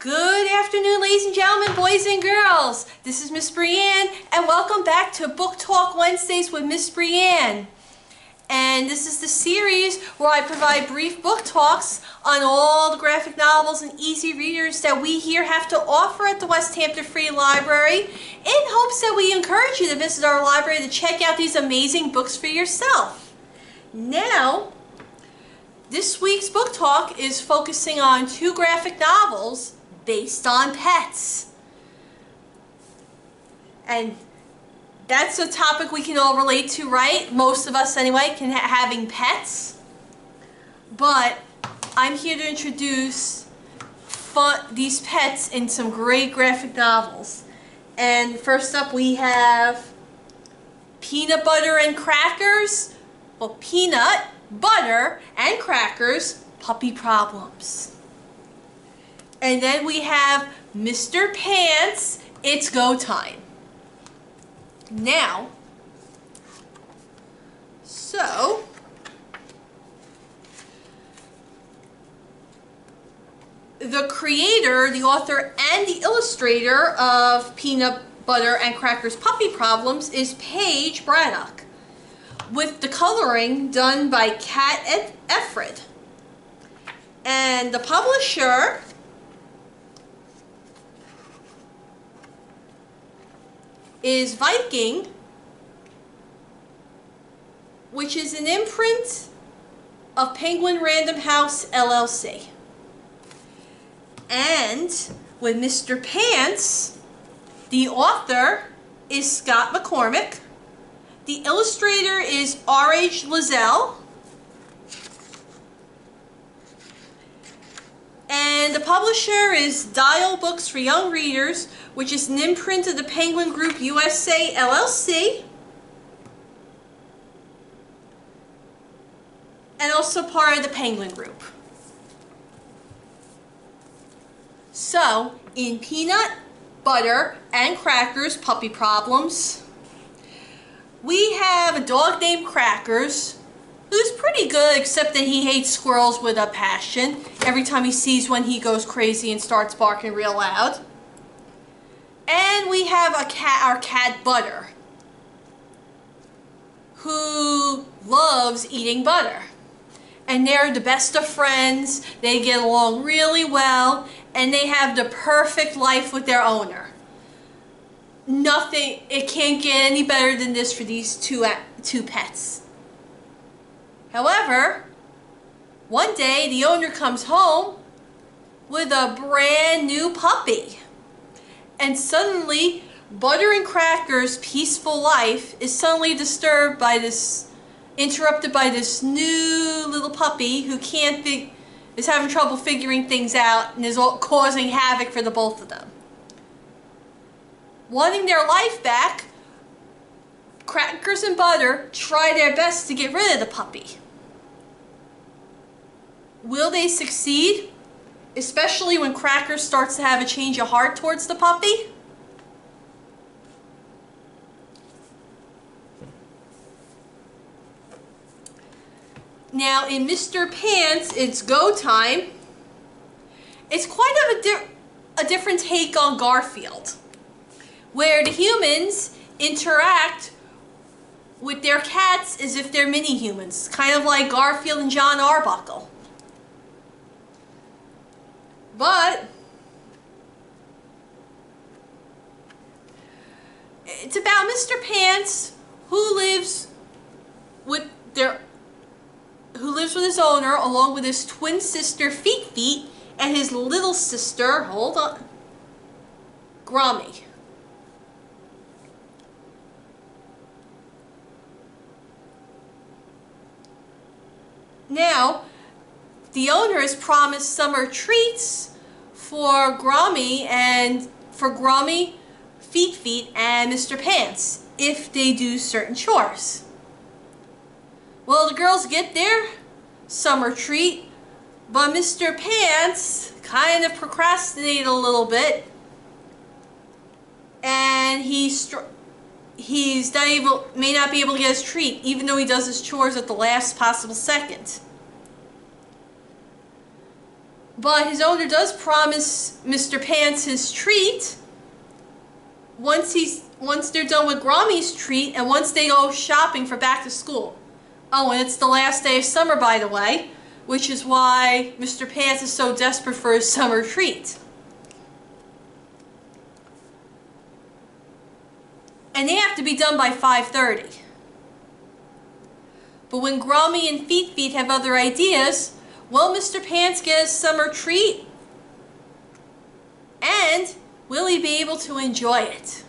Good afternoon, ladies and gentlemen, boys and girls. This is Miss Brianne, and welcome back to Book Talk Wednesdays with Miss Brianne. And this is the series where I provide brief book talks on all the graphic novels and easy readers that we here have to offer at the West Hampton Free Library, in hopes that we encourage you to visit our library to check out these amazing books for yourself. Now, this week's book talk is focusing on two graphic novels based on pets. And that's a topic we can all relate to, right? Most of us anyway, having pets. But I'm here to introduce these pets in some great graphic novels. And first up we have Peanut Butter and Crackers. Well, Peanut, Butter, and Crackers, Puppy Problems. And then we have Mr. Pants, It's Go Time. Now, so, the creator, the author, and the illustrator of Peanut Butter and Crackers Puppy Problems is Paige Braddock, with the coloring done by Kat Efrid. And the publisher is Viking, which is an imprint of Penguin Random House LLC. And with Mr. Pants, the author is Scott McCormick, the illustrator is RH Lazzell, and the publisher is Dial Books for Young Readers, which is an imprint of the Penguin Group USA LLC, and also part of the Penguin Group. So, in Peanut, Butter, and Crackers Puppy Problems, we have a dog named Crackers, who's pretty good, except that he hates squirrels with a passion. Every time he sees one, he goes crazy and starts barking real loud. And we have our cat Butter, who loves eating butter. And they're the best of friends, they get along really well, and they have the perfect life with their owner. It can't get any better than this for these two pets. However, one day the owner comes home with a brand new puppy. And suddenly, Butter and Crackers' peaceful life is suddenly interrupted by this new little puppy who is having trouble figuring things out and is causing havoc for the both of them. Wanting their life back, Crackers and Butter try their best to get rid of the puppy. Will they succeed? Especially when Crackers starts to have a change of heart towards the puppy? Now, in Mr. Pants, It's Go Time. It's quite a different take on Garfield, where the humans interact with their cats as if they're mini-humans, kind of like Garfield and John Arbuckle. But it's about Mr. Pants, who lives with his owner, along with his twin sister Feet and his little sister, Grommy. Now, the owner has promised summer treats for Grommy, Feet, and Mr. Pants if they do certain chores. Well, the girls get their summer treat, but Mr. Pants kind of procrastinated a little bit, and may not be able to get his treat, even though he does his chores at the last possible second. But his owner does promise Mr. Pants his treat once they're done with Grommy's treat and once they go shopping for back to school. Oh, and it's the last day of summer, by the way, which is why Mr. Pants is so desperate for his summer treat. And they have to be done by 5:30. But when Grommy and Feet have other ideas, will Mr. Pants get a summer treat? And will he be able to enjoy it?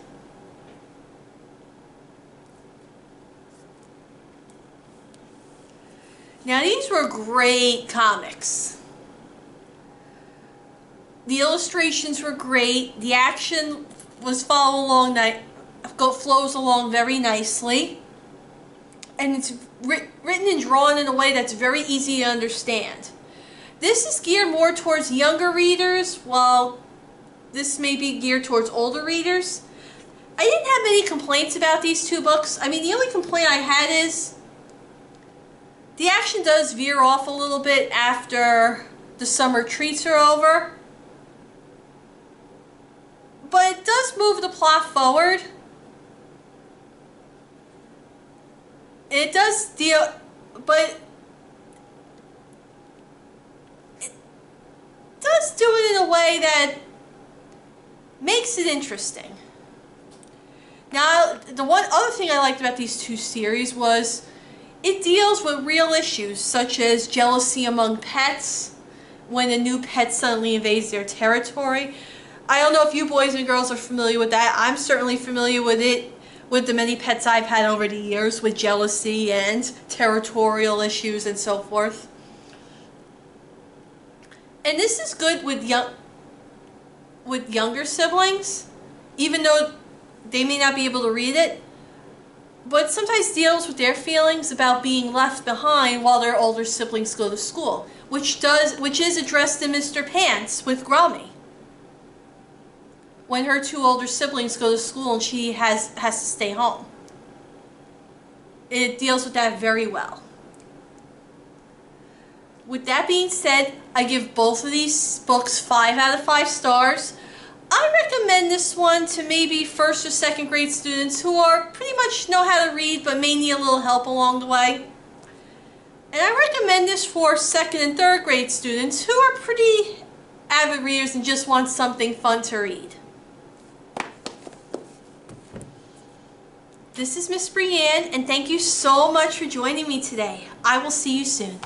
Now, these were great comics. The illustrations were great. The action flows along very nicely. And it's written and drawn in a way that's very easy to understand. This is geared more towards younger readers, while this may be geared towards older readers. I didn't have any complaints about these two books. I mean, the only complaint I had is the action does veer off a little bit after the summer treats are over. But it does move the plot forward. It does deal, but it does do it in a way that makes it interesting. Now, the one other thing I liked about these two series was it deals with real issues such as jealousy among pets when a new pet suddenly invades their territory. I don't know if you boys and girls are familiar with that. I'm certainly familiar with it, with the many pets I've had over the years, with jealousy and territorial issues and so forth. And this is good with younger siblings, even though they may not be able to read it, but sometimes deals with their feelings about being left behind while their older siblings go to school, which is addressed in Mr. Pants with Grommy, when her two older siblings go to school and she has to stay home. It deals with that very well. With that being said, I give both of these books 5 out of 5 stars. I recommend this one to maybe first or second grade students who are pretty much know how to read but may need a little help along the way. And I recommend this for second and third grade students who are pretty avid readers and just want something fun to read. This is Miss Brianne, and thank you so much for joining me today. I will see you soon.